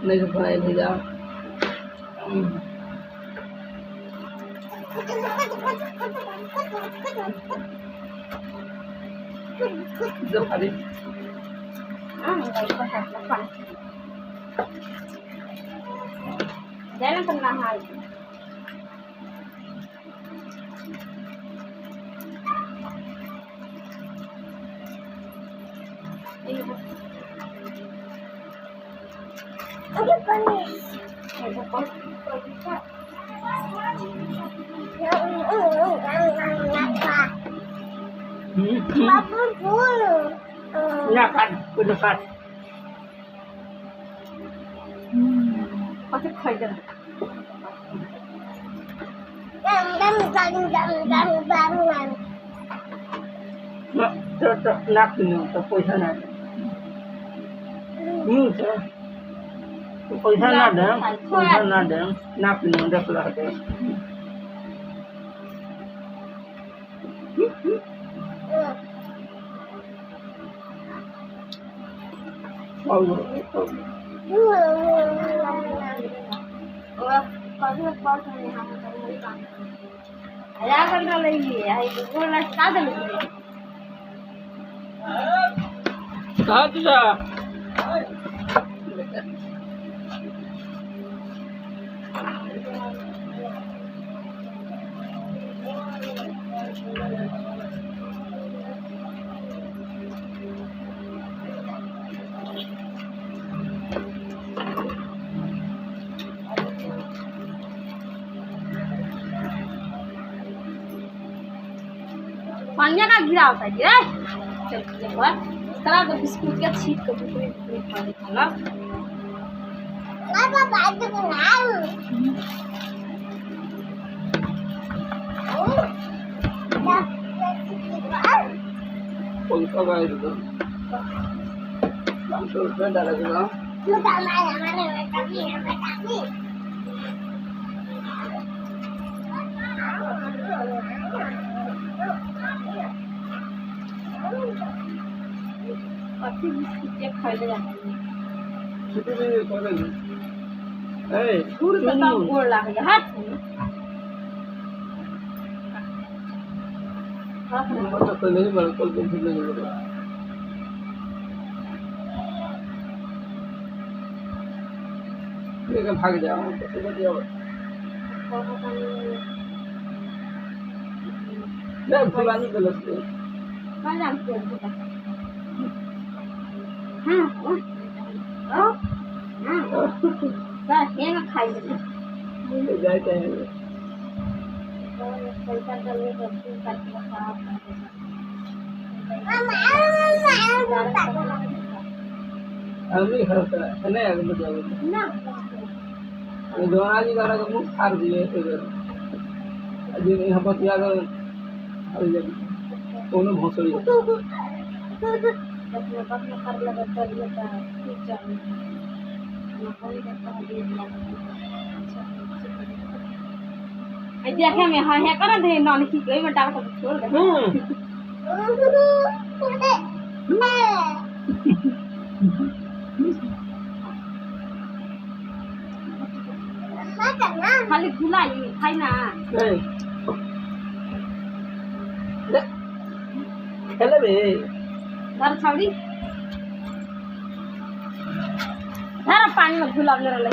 नहीं तो पढ़ाई नहीं जाओ जो खाली jangan pernah hal ini panis Silakan, berdekat. pasti kaya Nak minum, tapi sana. पैसा ना दें ना पीने दे पला दे पानी का गिरा होता है गिरा तो बिस्कुट का छीट को पूरी खाने खाना पैसा का इधर ₹500 डालेगा अति बिस्कुट ये खाने जाते हैं कितने में पड़ेगा ए पूरी बताओ गोड़ लग गया हाथ मतलब तो नहीं बड़ा कल को भूल गया लेकिन भाग जाओ तो बढ़िया नहीं फलानी गलत है कहाँ जानते हो बस ये ना खाई जाते हैं पैसा डालने का अभी खर्चा है नहीं अगर बताओ ना दोना जी का मुंह फाड़ दिए इधर अजी यहाँ पर क्या कर अरे जब दोनों भोसड़ी अपने पास में कर लगा कर लेता है ठीक चाहिए ना कोई करता है ये देखे में हाँ है करा दे नॉन की कोई में डाल कर छोड़ दे खाली खुलाई खाई ना खेले बे घर छावड़ी पानी में घुला ले